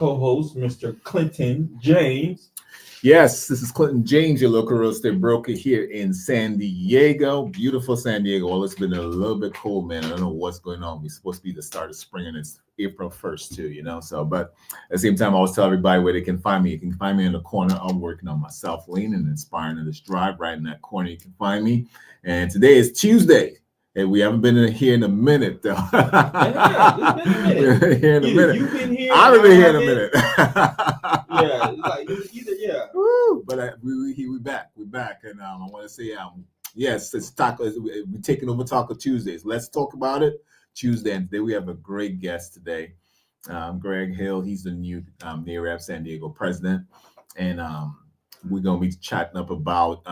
co-host, Mr. Clinton James. Yes, this is Clinton James, your local real estate broker here in San Diego. Beautiful San Diego. Well, it's been a little bit cold, man. I don't know what's going on. We're supposed to be the start of spring, and it's April 1st, too, So, but at the same time, I always tell everybody where they can find me. You can find me in the corner. I'm working on my South Lane and Inspiring in this drive. Right in that corner, you can find me. And today is Tuesday. And we haven't been here in a minute, though. Yeah, it's been a minute. We're here in a Either minute. you've been here. I've been here in a minute. Yeah, like either yeah. Woo! But we back. We're back, and I want to say, yes, it's taco. We're taking over Taco Tuesdays. Let's talk about it Tuesday. And today we have a great guest today, Greg Hill. He's the new NAREB San Diego president, and we're going to be chatting up about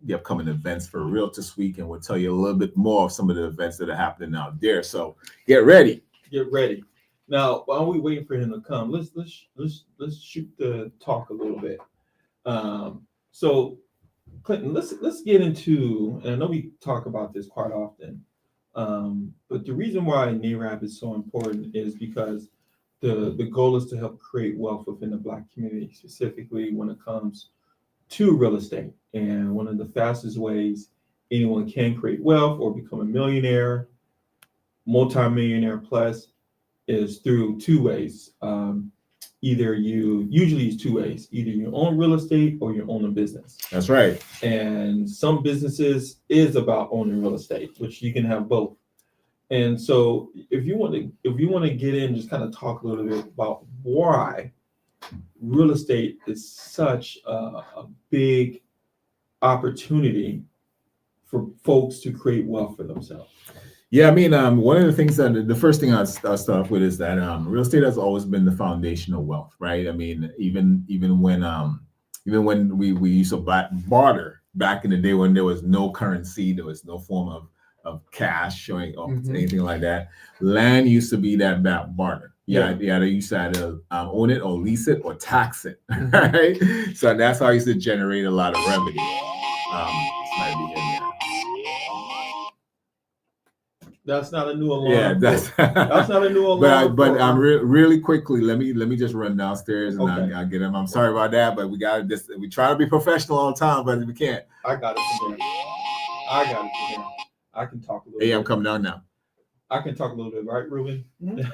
the upcoming events for Realtors Week, and we'll tell you a little bit more of some of the events that are happening out there. So get ready. Get ready. Now, while we waiting for him to come, let's shoot the talk a little bit. So, Clinton, let's get into, and I know we talk about this quite often, but the reason why NAREB is so important is because the goal is to help create wealth within the Black community, specifically when it comes to real estate. And one of the fastest ways anyone can create wealth or become a millionaire, multi-millionaire plus, is through two ways. Usually it's two ways. Either you own real estate or you own a business. That's right. And some businesses is about owning real estate, which you can have both. And so if you want to get in, just kind of talk a little bit about why real estate is such a big opportunity for folks to create wealth for themselves. Yeah, I mean, one of the things that the first thing I'll start off with is that real estate has always been the foundation of wealth, right? I mean, even when we used to barter back in the day when there was no currency, there was no form of cash or anything like that. Land used to be that barter. Yeah, they used to either own it or lease it or tax it, right? So that's how I used to generate a lot of revenue. Might be in there. That's not a new alarm. Yeah, that's not a new alarm. But really quickly, let me just run downstairs and I'll get him. I'm sorry about that, but we got this. We try to be professional all the time, but we can't. I got it from here. I can talk a little. Hey, I'm coming down now. I can talk a little bit, right, Ruben? Mm-hmm.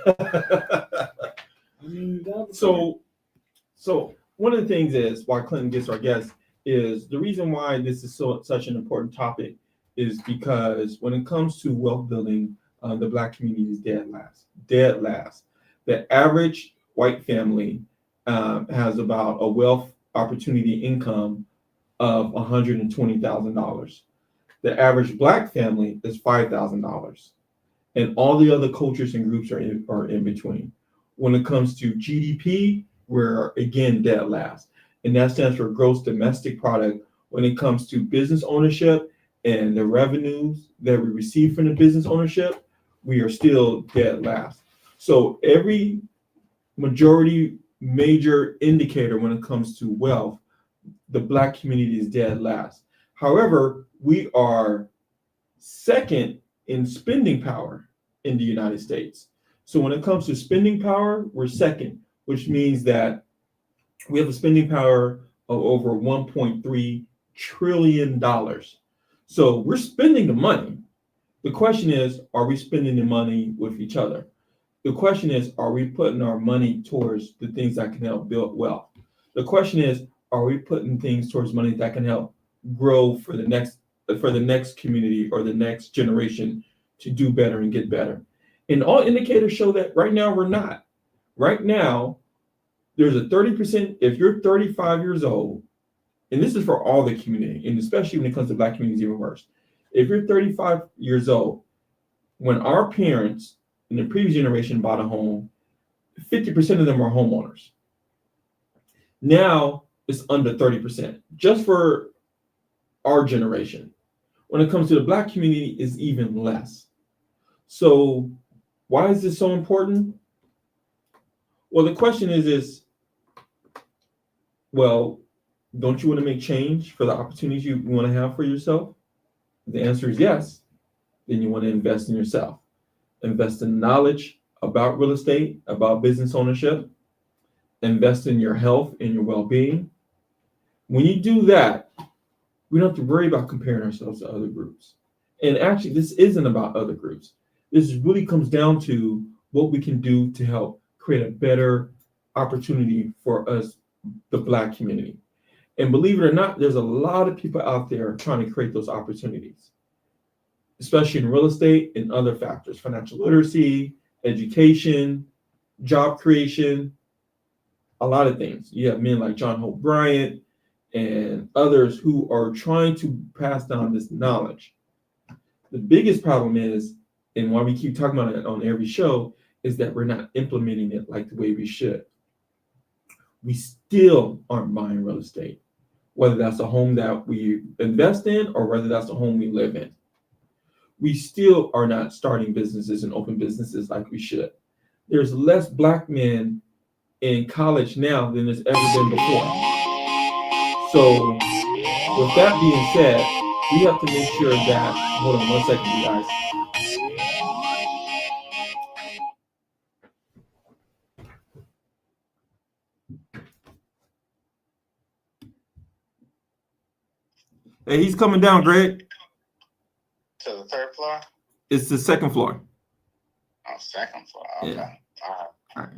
So one of the things is why Clinton gets our guests is the reason why this is such an important topic is because when it comes to wealth building, the Black community is dead last. The average white family has about a wealth opportunity income of $120,000. The average Black family is $5,000, and all the other cultures and groups are in between. When it comes to GDP, we're again dead last, and that stands for gross domestic product. When it comes to business ownership and the revenues that we receive from the business ownership, we are still dead last. So every major indicator when it comes to wealth, the Black community is dead last. However, we are second in spending power in the United States. So when it comes to spending power, we're second, which means that we have a spending power of over $1.3 trillion. So we're spending the money. The question is, are we spending the money with each other? The question is, are we putting our money towards the things that can help build wealth? The question is, are we putting things towards money that can help grow for the next community or the next generation to do better and get better? And all indicators show that right now we're not. Right now, there's a 30%, if you're 35 years old, and this is for all the community, and especially when it comes to Black communities, even worse. If you're 35 years old, when our parents in the previous generation bought a home, 50% of them are homeowners. Now it's under 30%, just for our generation. When it comes to the Black community, it's even less. So why is this so important? Well, the question is, well, don't you want to make change for the opportunities you want to have for yourself? The answer is yes. Then you want to invest in yourself. Invest in knowledge about real estate, about business ownership. invest in your health and your well-being. When you do that, we don't have to worry about comparing ourselves to other groups. And actually, this isn't about other groups. This really comes down to what we can do to help create a better opportunity for us, the Black community. And believe it or not, there's a lot of people out there trying to create those opportunities, especially in real estate and other factors, financial literacy, education, job creation, a lot of things. You have men like John Hope Bryant and others who are trying to pass down this knowledge. The biggest problem is, and why we keep talking about it on every show, is that we're not implementing it like the way we should. We still aren't buying real estate, whether that's a home that we invest in or whether that's a home we live in. We still are not starting businesses and open businesses like we should. There's less Black men in college now than there's ever been before. So with that being said, we have to make sure that, hold on 1 second, you guys. Hey, he's coming down, Greg. To the third floor? It's the second floor. Oh, second floor. Okay. Yeah. All right.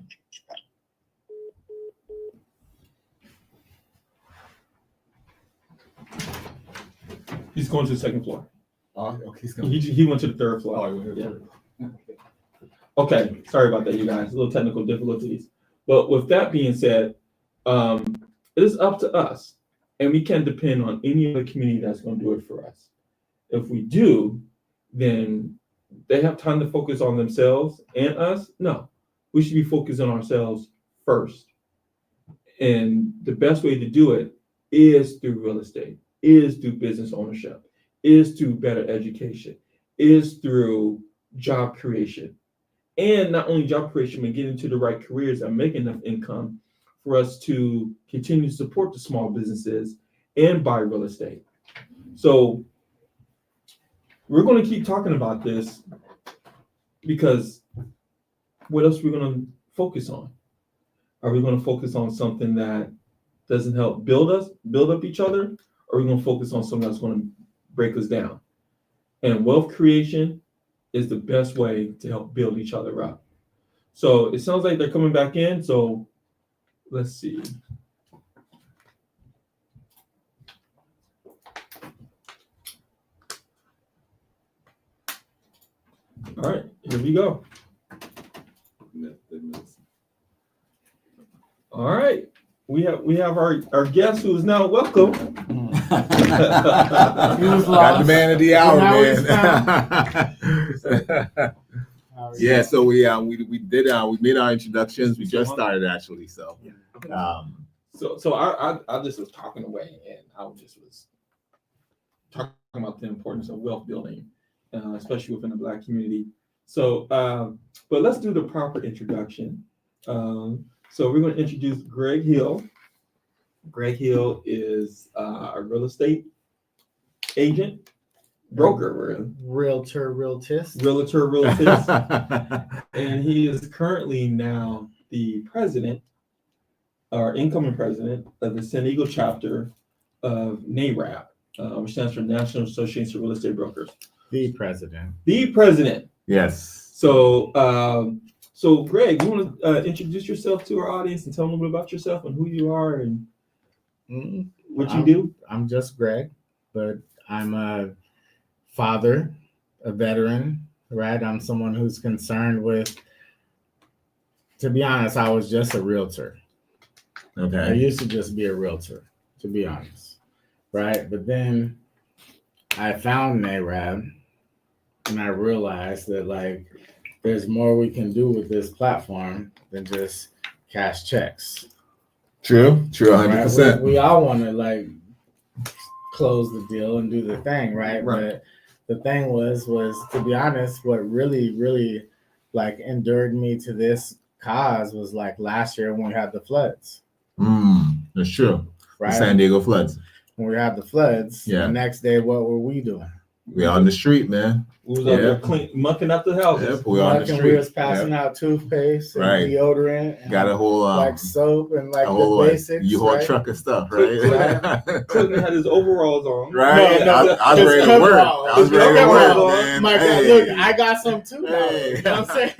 He's going to the second floor. Oh, okay, he's coming. He went to the third floor. Oh, Yeah. Okay, sorry about that, you guys. A little technical difficulties. But with that being said, it is up to us. And we can't depend on any other community that's going to do it for us. If we do, then they have time to focus on themselves and us. No, we should be focused on ourselves first. And the best way to do it is through real estate, is through business ownership, is through better education, is through job creation. And not only job creation, but get into the right careers and make enough income for us to continue to support the small businesses and buy real estate. So we're going to keep talking about this because what else are we going to focus on? Are we going to focus on something that doesn't help build up each other? Or are we going to focus on something that's going to break us down? And wealth creation is the best way to help build each other up. So it sounds like they're coming back in. So let's see. All right, here we go. All right, we have our guest who is now welcome. Got the man of the hour, man. Yeah, so we made our introductions. We just started actually, so. So I just was talking away, and I just was talking about the importance of wealth building, especially within the Black community. So, but let's do the proper introduction. So we're going to introduce Greg Hill. Greg Hill is a real estate agent, broker, realtist, and he is currently now the president, or incoming president of the San Diego chapter of NAREB, which stands for National Association of Real Estate Brokers. The president. Yes. So, so Greg, you want to introduce yourself to our audience and tell them a little bit about yourself and who you are and what you do? I'm just Greg, but I'm a father, a veteran, right? I'm someone who's concerned with, to be honest, I was just a realtor. Okay. I used to just be a realtor, to be honest, right? But then I found NAREB and I realized that like there's more we can do with this platform than just cash checks. True, 100%. Right? We all want to like close the deal and do the thing, right? But the thing was to be honest, what really like endured me to this cause was like last year when we had the floods. That's true. Right. The San Diego floods. When we had the floods, Yeah. The next day, what were we doing? We on the street, man. We was out there Yeah. mucking up the houses. Yep, we on the Like, and street. we was passing out toothpaste and Right. deodorant and Got a whole like soap and like a whole the basics. U-Haul right? truck of stuff, Clinton right? Clinton had his overalls on. Right. No, I was it's ready to work. coveralls. I was It's ready to work, coveralls. man. My God, Hey. look, I got some too. Now. Hey. You know what I'm saying?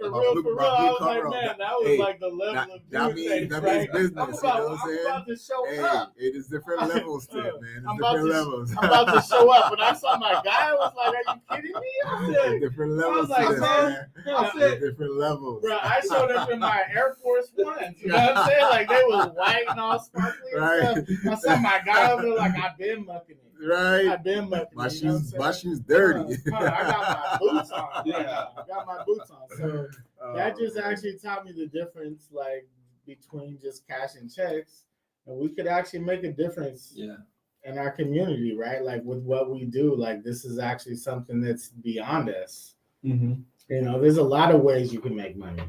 For My real, blue- for real. my I blue was like, coverall. man, that was Hey, like the level that- of that good means- things, that right? means business, I'm you about, know what I'm I'm saying? about to show Hey, up. it is different levels to it, man. It's I'm about different to- levels. I'm about to show up. When I saw my guy, I was like, are you kidding me? I said, different I levels was like, to this, man, man. I said, It's different levels. bro, I showed up in my Air Force Ones. You know what I'm saying? Like they was white and all sparkly Right. and stuff. I saw my guy over there like I've been mucking it. Right. I've been mucking My it. You know what I'm shoes, saying? my shoes dirty. I got my boots on. Yeah. I got my boots on. So that just actually taught me the difference, like between just cash and checks, and we could actually make a difference yeah. in our community, right? Like with what we do, like this is actually something that's beyond us. Mm-hmm. You know, there's a lot of ways you can make money,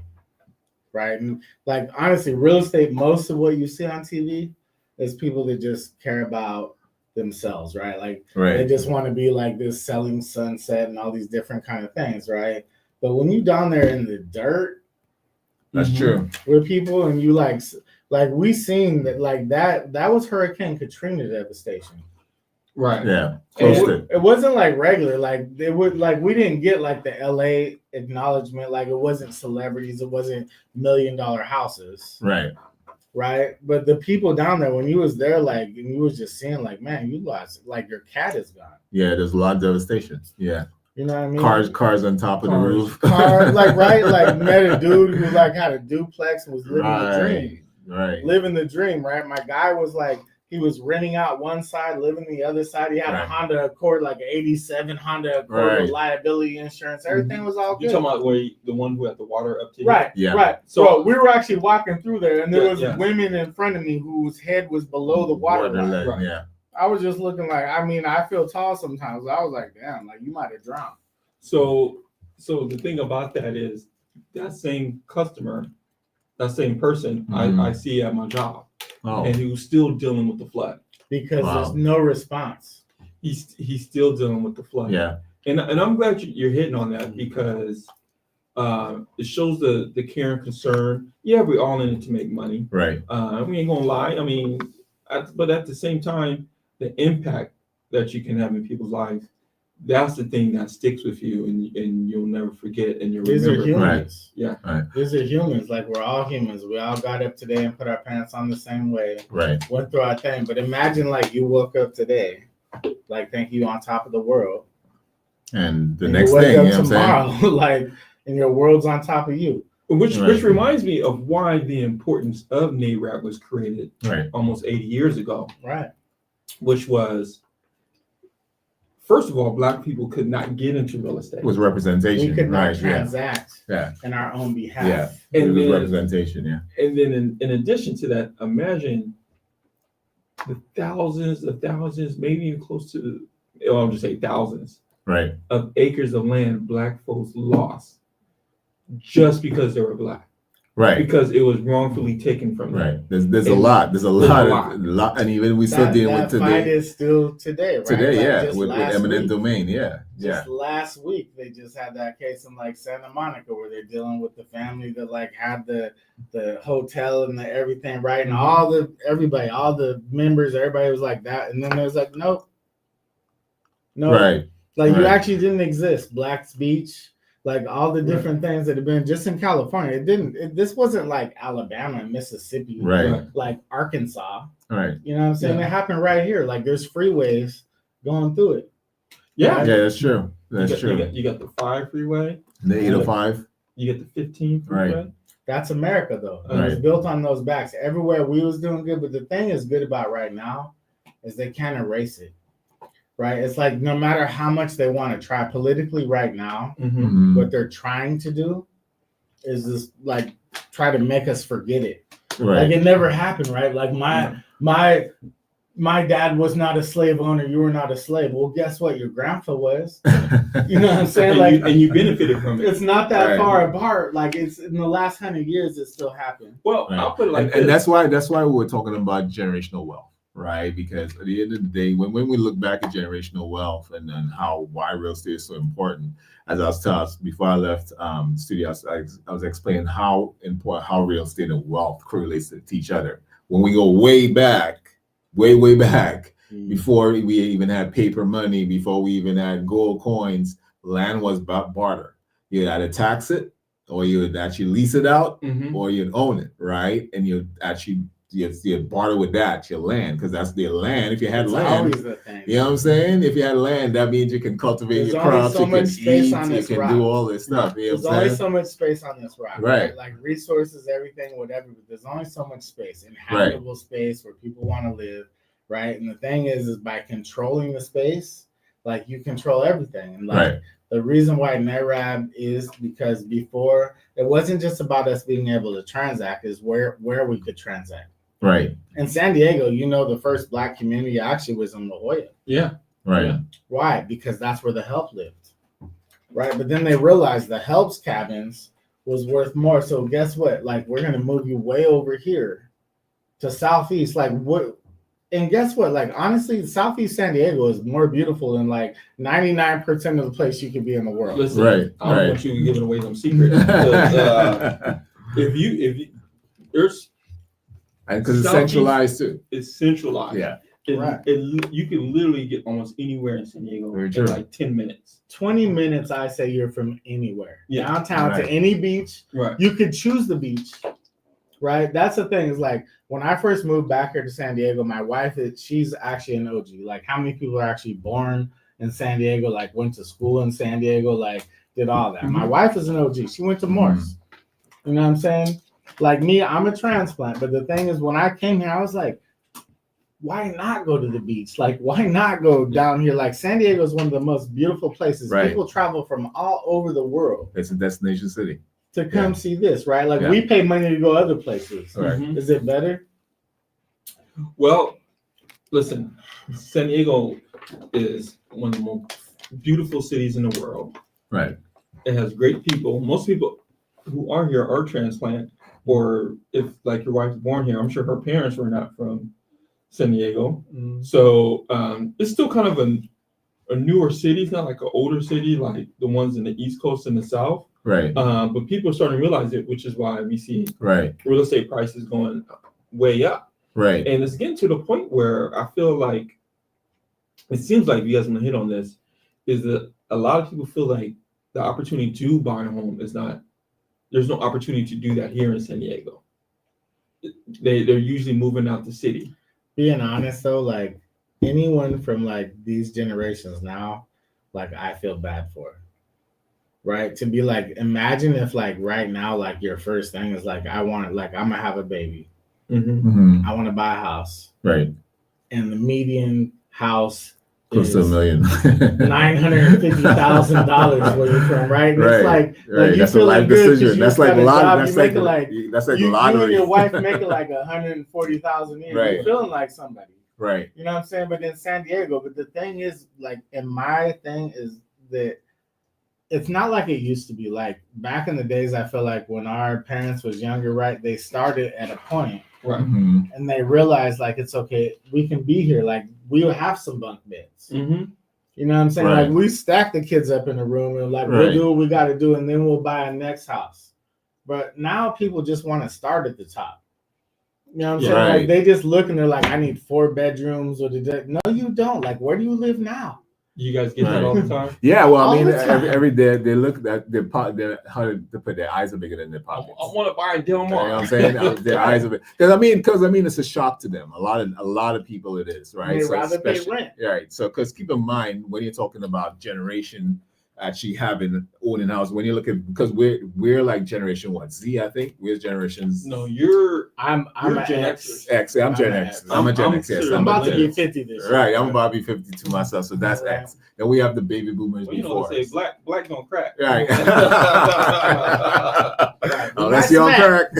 right? And like honestly, real estate, most of what you see on TV is people that just care about themselves, right? Like they Right. just want to be like this selling sunset and all these different kind of things, right? But when you down there in the dirt That's Mhm. true. with people and you like we seen that like that was Hurricane Katrina devastation. Right. Yeah. And Close to. it wasn't like regular, like they would like we didn't get like the LA acknowledgement, like it wasn't celebrities, it wasn't $1 million houses, Right. right? But the people down there, when you was there, like and you was just seeing, like, man, you lost, like your cat is gone. Yeah. There's a lot of devastation. Yeah. You know what I mean? Cars on top of the roof. Car, like right, like met a dude who like had a duplex and was living the dream. Right. Living the dream, right? My guy was like, he was renting out one side, living the other side. He had Right. a Honda Accord, like an '87 Honda Accord Right. with liability insurance. Everything was all You good. talking about the one who had the water up to Right, Yeah. right. So- So we were actually walking through there, and there Yeah, was yeah. women in front of me whose head was below the water line. Right. Yeah. I was just looking like, I mean, I feel tall sometimes. I was like, damn, like you might have drowned. So the thing about that is that same customer, that same person, Mhm. I see at my job, Oh. and he was still dealing with the flood. Because Wow. there's no response. He's still dealing with the flood. Yeah. And I'm glad you're hitting on that because it shows the care and concern. Yeah, we're all in it to make money. Right. We ain't gonna lie. I mean, but at the same time, the impact that you can have in people's lives, that's the thing that sticks with you, and you'll never forget, and you'll These are remember. humans. Yeah. Right. These are humans. Like we're all humans. We all got up today and put our pants on the same way. Right. Went through our thing. But imagine like you woke up today, like think you on top of the world. And the And next you wake thing, up you know what I'm saying? tomorrow, like and your world's on top of you. Which Right. reminds me of why the importance of NARAP was created Right. almost 80 years ago, Right. which was, first of all, Black people could not get into real estate. It was representation. We could not Right. Yeah. transact Yeah. in our own behalf. Yeah. And It was then- representation. Yeah. And then in addition to that, imagine the thousands, maybe even close to, I'll just say thousands Right. of acres of land Black folks lost just because they were Black, Right. because it was wrongfully taken from them. Right. There's a And lot. There's a there's a lot. And even we still That, dealing that with fight today. is still today, right? Today, Like, yeah. just With last eminent week. domain. Yeah. Yeah. Just last week, they just had that case in like Santa Monica where they're dealing with the family that like had the hotel and the everything, right? And all the members, everybody was like that, and then there's like, nope, no, Right. like you right. actually didn't exist. Black's Beach, like all the different things that have been just in California. This wasn't like Alabama and Mississippi, Right. like Arkansas. Right. You know what I'm saying? Yeah. It happened right here. Like there's freeways going through it. Yeah. Yeah, that's true. That's you true. got the 5 freeway, The 805. you get the 15 freeway. Right. That's America, though. Right. It's built on those backs. Everywhere we was doing good, but the thing is good about right now is they can't erase it. Right? It's like no matter how much they want to try politically right now, Mm-hmm. Mhm. what they're trying to do is just like try to make us forget it. Like Right. it never happened, right? Like my dad was not a slave owner. You were not a slave. Well, guess what? Your grandpa was. You know what I'm saying? Like And you benefited from it. it's not that Right. far apart. Like it's in the last 100 years, it still happened. Well, Right. I'll put it like and this. that's why we were talking about generational wealth, right? Because at the end of the day, when we look back at generational wealth and why real estate is so important, as I was telling us before I left studio, I was explaining how important how real estate and wealth correlates to each other. When we go way back, way back, before we even had paper money, before we even had gold coins, land was barter. You had to tax it, or you would actually lease it out, or you'd own it, right? And you'd barter with that, your land, because that's their land. If you had land, always the thing. you know what I'm saying? If you had land, that means you can cultivate your crops, you can eat, you can do all this stuff. You know there's only so much space on this rock, right? Like resources, everything, whatever. But there's only so much space, inhabitable space where people want to live, right? And the thing is by controlling the space, like you control everything. And like the reason why NARAB is because before it wasn't just about us being able to transact, is where we could transact. Right. In San Diego, the first Black community actually was in La Jolla. Yeah. Right. Yeah. Why? Because that's where the help lived. Right. But then they realized the help's cabins was worth more. So guess what? Like, we're going to move you way over here to Southeast. Like, what? And guess what? Like, honestly, Southeast San Diego is more beautiful than like 99% of the place you could be in the world. Listen, right. I don't want you giving away some secrets. If you there's because it's centralized too. It's centralized. Yeah. You can literally get almost anywhere in San Diego in like 10 minutes. 20 minutes, I say you're from anywhere. Yeah. Downtown to any beach. Right. You could choose the beach. Right. That's the thing. Is like when I first moved back here to San Diego, my wife she's actually an OG. Like, how many people are actually born in San Diego, like went to school in San Diego, like did all that. My wife is an OG. She went to Morse. You know what I'm saying? Like me, I'm a transplant. But the thing is, when I came here, I was like, why not go to the beach? Like, why not go down here? Like, San Diego is one of the most beautiful places. Right. People travel from all over the world. It's a destination city. To come see this, right? Like, we pay money to go other places. Right. Is it better? Well, listen, San Diego is one of the most beautiful cities in the world. Right. It has great people. Most people who are here are transplant, or if like your wife's born here, I'm sure her parents were not from San Diego. So it's still kind of a newer city. It's not like an older city like the ones in the East Coast and the South. Right. But people are starting to realize it, which is why we see real estate prices going way up. Right. And it's getting to the point where I feel like it seems like you guys want to hit on this, is that a lot of people feel like the opportunity to buy a home is not, there's no opportunity to do that here in San Diego. They're usually moving out the city. Being honest though, like anyone from like these generations now, like I feel bad for. Right? To be like, imagine if like right now, like your first thing is like, I'm gonna have a baby. I want to buy a house. Right. And the median house close to $1 million. $950,000 where you're from, right? And it's like you that's feel a life like good decision. That's like a lot. That's like lottery. You and your wife making like $140,000 a year. Right. You're feeling like somebody. Right. You know what I'm saying? But in San Diego, but the thing is, like, and my thing is that it's not like it used to be. Like back in the days, I feel like when our parents was younger, right? They started at a point. Right. And they realized like it's okay, we can be here. Like we'll have some bunk beds. You know what I'm saying? Right. Like we stack the kids up in a room and like we'll do what we got to do, and then we'll buy a next house. But now people just want to start at the top. You know what I'm saying? Like they just look and they're like, I need 4 bedrooms or no, you don't. Like, where do you live now? You guys get that all the time? Yeah, well, I mean, every day they look at their how to put their eyes are bigger than their pockets. I want to buy a Del Mar. You know what I'm saying? Their eyes are big. Because I mean, it's a shock to them. A lot of people it is, right? They rather pay rent. Right. So, because keep in mind when you're talking about generation actually owning a house, when you look at, because we're like generation what, Z, I think we're generations. No, I'm you're a Gen X. X. I'm Gen X. I'm a Gen X. Yes, I'm about to be 50 this year. Right, I'm about to be 52 myself, so that's X. Then we have the baby boomers before. Say black don't crack. Right. Unless you're on crack.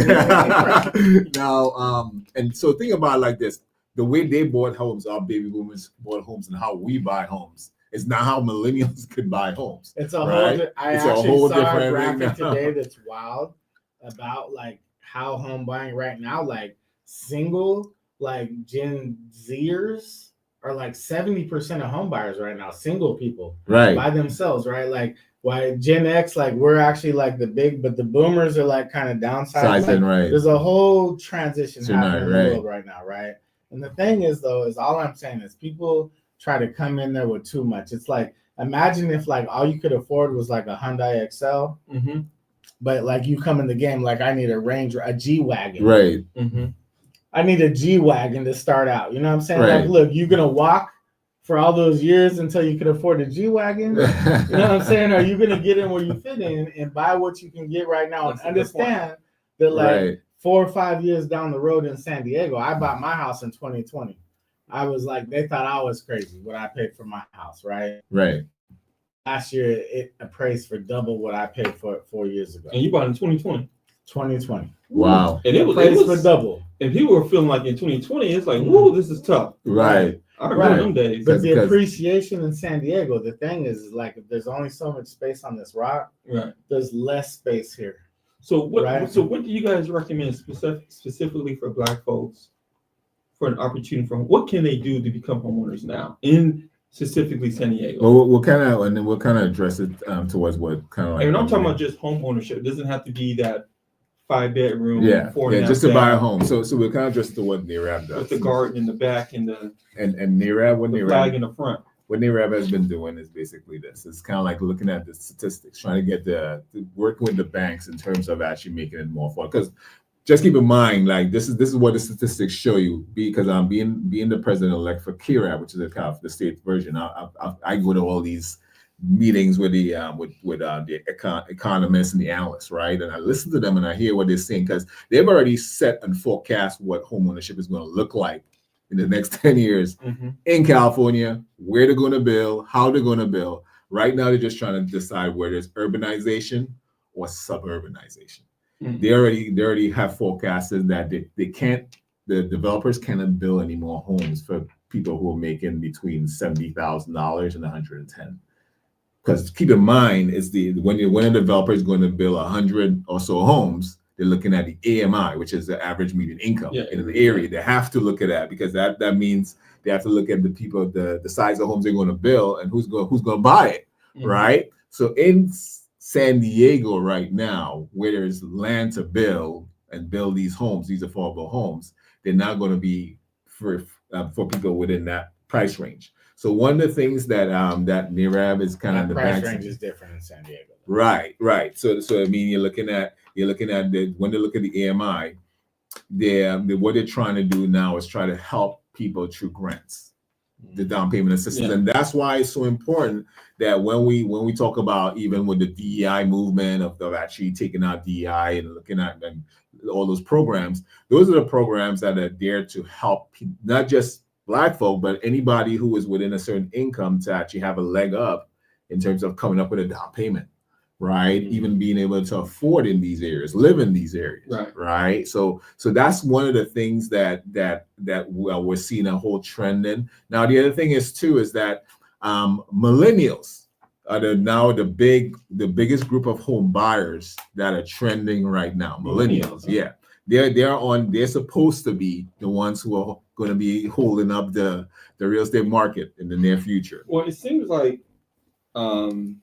Now, and so think about it like this: the way they bought homes, our baby boomers bought homes, and how we buy homes is not how millennials could buy homes. It's a whole. I It's actually a whole saw different a graphic thing now. today that's wild about like how home buying right now, like single, like Gen Zers are like 70% of home buyers right now, single people Right. by themselves, right? Like why Gen X, like we're actually like the big, but the boomers are like kind of downsizing. Sizing, right. There's a whole transition So happening in right. the world right now, right? And the thing is though, is all I'm saying is people try to come in there with too much. It's like, imagine if like all you could afford was like a Hyundai Excel, but like you come in the game, like I need a G-Wagon. Right. I need a G-Wagon to start out. You know what I'm saying? Right. Like, look, you're going to walk for all those years until you can afford a G-Wagon. You know what I'm saying? Are you going to get in where you fit in and buy what you can get right now? That's And a good point. understand that like Right. 4 or 5 years down the road in San Diego, I bought my house in 2020. I was like, they thought I was crazy what I paid for my house, right? Right. Last year, it appraised for double what I paid for it 4 years ago. And you bought in 2020. 2020. Wow. And it Appraised was for double. and people were feeling like in 2020, it's like, whoa, this is tough. Right. I remember Right. them days. But the Because- appreciation in San Diego, the thing is like if there's only so much space on this rock, Right. there's less space here. So what? Right. So what do you guys recommend specifically for Black folks for an opportunity? For what can they do to become homeowners now in specifically San Diego? Well, we'll kind of address it towards what kind of like. And I'm talking about just home ownership. It doesn't have to be that 5-bedroom, Yeah, 4.5 just to buy a bath home. So we'll kind of address to what NARAB does. with the garden in the back and the and NARAB, what flag NARAB, in the front. what NARAB has been doing is basically this. It's kind of like looking at the statistics, trying to get working with the banks in terms of actually making it more affordable. Because just keep in mind, like this is what the statistics show you. Because I'm being the president-elect for KIRAB, which is the kind of the state version. I go to all these meetings with the economists and the analysts, right? And I listen to them and I hear what they're saying because they've already set and forecast what homeownership is going to look like in the next 10 years in California, where they're going to build, how they're going to build. Right now, they're just trying to decide whether it's urbanization or suburbanization. They already have forecasted that the developers cannot build any more homes for people who are making between $70,000 and $110,000. Because keep in mind, it's when a developer is going to build 100 or so homes, they're looking at the AMI, which is the average median income in the area. They have to look at that because that means they have to look at the people, the size of homes they're going to build and who's going to buy it, right? So in San Diego right now, where there's land to build and build these homes, these affordable homes, they're not going to be for people within that price range. So one of the things that NARAB is kind of the price range is different in San Diego. Right. So I mean, you're looking at when they look at the AMI, what they're trying to do now is try to help people through grants, the down payment assistance, and that's why it's so important that when we talk about even with the DEI movement of actually taking out DEI and looking at all those programs, those are the programs that are there to help not just Black folk, but anybody who is within a certain income to actually have a leg up in terms of coming up with a down payment, right? Even being able to afford in these areas, live in these areas, right? So that's one of the things that we're seeing a whole trend in. Now, the other thing is that millennials are now the biggest group of home buyers that are trending right now. Millennials, yeah. They're supposed to be the ones who are going to be holding up the real estate market in the near future. Well, it seems like the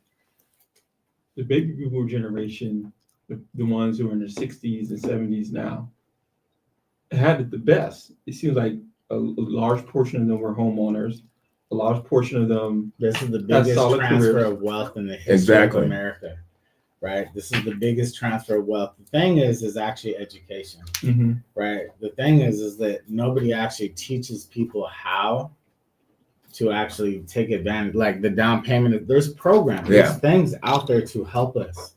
baby boomer generation, the ones who are in their 60s and 70s now, had it the best. It seems like a large portion of them were homeowners. A large portion of them. This is the biggest transfer of wealth in the history of America. Right. This is the biggest transfer of wealth. The thing is actually education. Right. The thing is that nobody actually teaches people how to actually take advantage, like the down payment. There's programs, there's things out there to help us.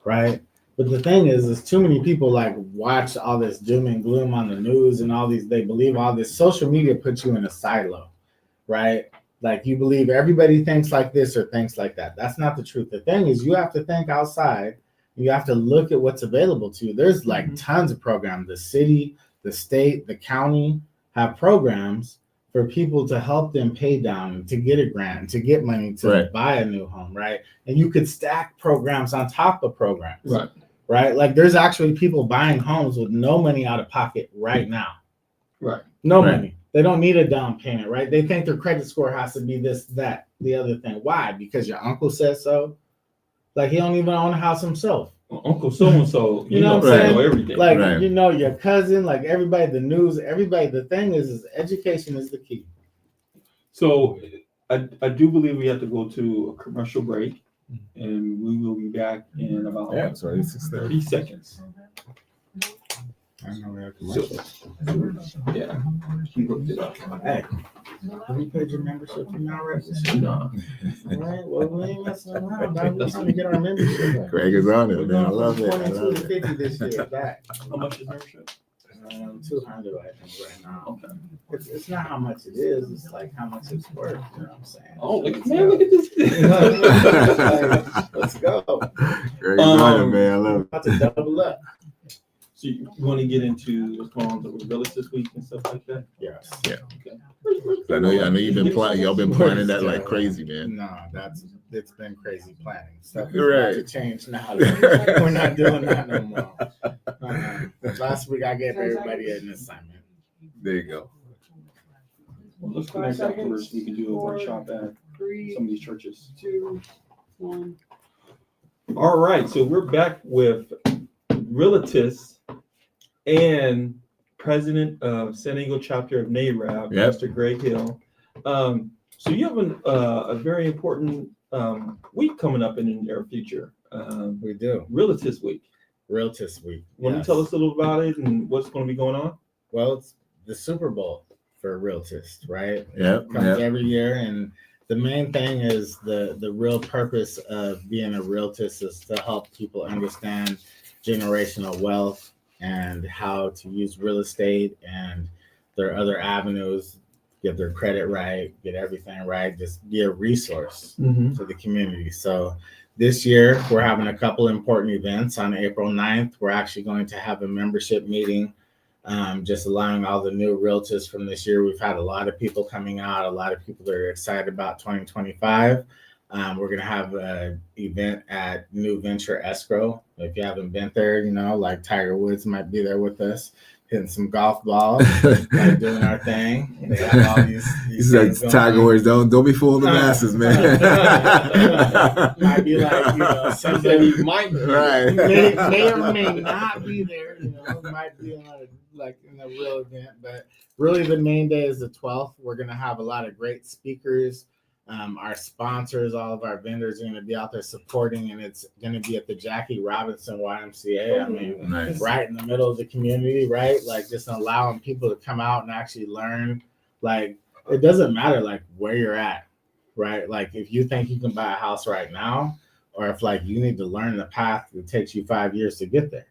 Right. But the thing is too many people like watch all this doom and gloom on the news and all these, they believe all this. Social media puts you in a silo. Right. Like you believe everybody thinks like this or thinks like that. That's not the truth. The thing is you have to think outside. You have to look at what's available to you. There's like tons of programs. The city, the state, the county have programs for people to help them pay down, to get a grant, to get money to buy a new home, right? And you could stack programs on top of programs, right? Like there's actually people buying homes with no money out of pocket right now. Right. No Right. money. They don't need a down payment, right? They think their credit score has to be this, that, the other thing. Why? Because your uncle says so. Like he don't even own a house himself. Uncle so and so, You know what I'm Right. saying? know everything. Like Right. you know your cousin, like everybody, the news, everybody. The thing is education is the key. So I do believe we have to go to a commercial break, and we will be back in about Yeah, it's already 6:30. 30 seconds. I know we have So, yeah, he looked it up. Hey, have you paid your membership for now, right? No. All right. Well, we ain't messing around. Dog. We're trying to get our membership back. Craig is on it, We're man. I going love from it. I 22 love to it. 50 this year back. How much is membership? 200, I think, right now. Okay. It's not how much it is. It's like how much it's worth. You know what I'm saying? Oh, Let's man, go. look at this. Like, let's go. Craig is on it, man. I love it. About to double up. So you want to get into what's going on with Willis this week and stuff like that? Yes. Okay. I know you've been planning. Y'all been planning that like crazy, man. No, it's been crazy planning. Stuff is Right. about to change now. We're not doing that no more. Last week I gave everybody an assignment. There you go. Well, let's connect afterwards. We can do a workshop at some of these churches. 2, 1. All right, so we're back with Realtus and president of San Diego chapter of NARAB, Yep. Mr. Greg Hill. So you have a very important week coming up in the near future, We do. Realtus Week. Realtus Week. Want Yes. to tell us a little about it and what's going to be going on? Well, it's the Super Bowl for Realtist, right? Yep. Comes Yep. every year, and the main thing is the real purpose of being a Realtist is to help people understand generational wealth and how to use real estate and their other avenues, get their credit right, get everything right, just be a resource Mm-hmm. to the community. So this year, we're having a couple important events. On April 9th, we're actually going to have a membership meeting, just allowing all the new realtors from this year. We've had a lot of people coming out, a lot of people that are excited about 2025. We're going to have an event at New Venture Escrow. If you haven't been there, like Tiger Woods might be there with us, hitting some golf balls, like doing our thing. They have all these He's like things going Tiger on. Woods. Don't be fooling the masses, man. Might be like, Something he might be. Right. may or may not be there. It might be in a real event, but really the main day is the 12th. We're gonna have a lot of great speakers. Our sponsors, all of our vendors are gonna be out there supporting, and it's gonna be at the Jackie Robinson YMCA. I mean, Nice. right in the middle of the community, right? Like just allowing people to come out and actually learn. Like it doesn't matter like where you're at, right? Like if you think you can buy a house right now, or if like you need to learn the path that takes you 5 years to get there,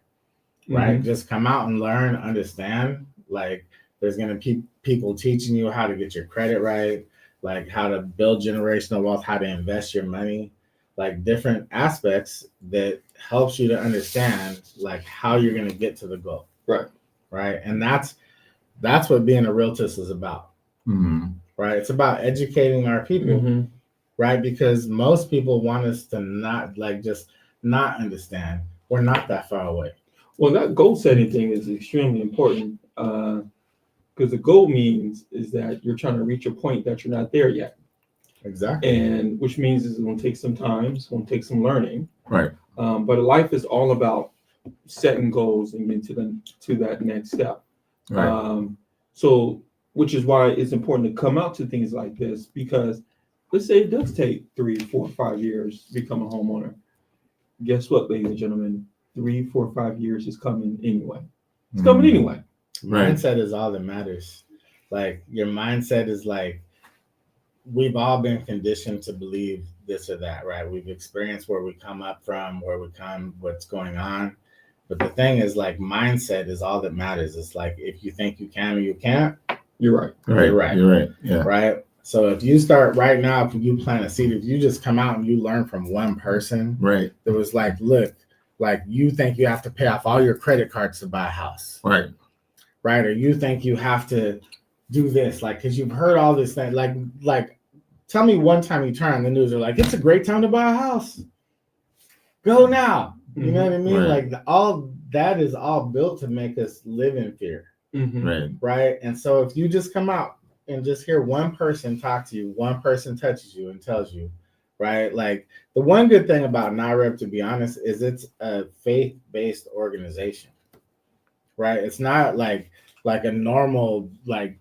right? Just come out and learn, understand. Like there's gonna be people teaching you how to get your credit right, like how to build generational wealth, how to invest your money, like different aspects that helps you to understand like how you're gonna get to the goal. Right. Right. And that's what being a realtist is about. Mm-hmm. Right. It's about educating our people, Mm-hmm. right? Because most people want us to not not understand. We're not that far away. Well, that goal setting thing is extremely important because the goal means is that you're trying to reach a point that you're not there yet, Exactly. and which means it's going to take some time, it's going to take some learning. Right. But life is all about setting goals and getting to that next step. Right. So, which is why it's important to come out to things like this, because let's say it does take 3, 4, 5 years to become a homeowner. Guess what, ladies and gentlemen? 3, 4, 5 years is coming anyway. It's coming Mhm. anyway. Right. Mindset is all that matters. Like your mindset is like, we've all been conditioned to believe this or that, right? We've experienced where we come up from, where we come, what's going on. But the thing is like mindset is all that matters. It's like, if you think you can or you can't, You're right. Right. You're right. You're right. Yeah. right? So if you start right now, if you plant a seed, if you just come out and you learn from one person Right. that was like, look, like you think you have to pay off all your credit cards to buy a house, Right. right? Or you think you have to do this, like, because you've heard all this thing, like, tell me one time you turn on the news, they're like, it's a great time to buy a house. Go now. You know what I mean? Right. Like all that is all built to make us live in fear. Mhm. Right. right? And so if you just come out and just hear one person talk to you, one person touches you and tells you, right? Like the one good thing about NIREP, to be honest, is it's a faith-based organization, right? It's not like a normal, like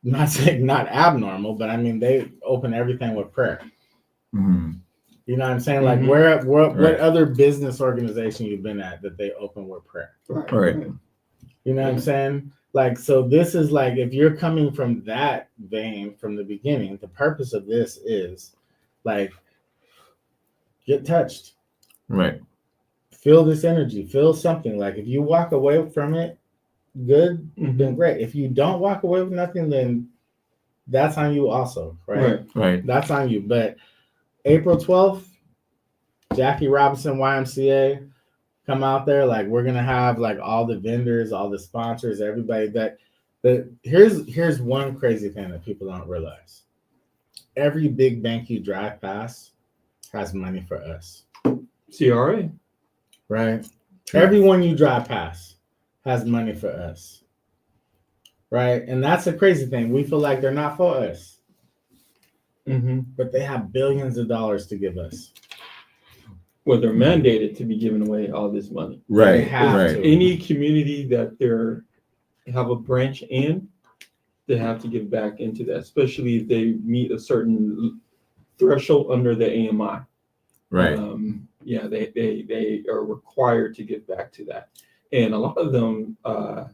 not saying not abnormal, but I mean they open everything with prayer. Mhm. You know what I'm saying? Like Mhm. what Right. other business organization you've been at that they open with prayer? Right. Right. You know what I'm saying? Like, so this is like, if you're coming from that vein from the beginning, the purpose of this is like, get touched, Right. feel this energy, feel something. Like, if you walk away from it, good, then Mhm. great. If you don't walk away with nothing, then that's on you also, right? Right. Right. That's on you. But April 12th, Jackie Robinson YMCA, come out there. Like we're gonna have like all the vendors, all the sponsors, everybody that here's one crazy thing that people don't realize. Every big bank you drive past has money for us. CRA. Right? True. Everyone you drive past has money for us. Right? And that's a crazy thing. We feel like they're not for us, Mm-hmm. but they have billions of dollars to give us. Well, they're mandated to be giving away all this money. They Right. have Right. to. Any community that they have a branch in, they have to give back into that, especially if they meet a certain threshold under the AMI. Right. Yeah, they are required to give back to that. And a lot of them, a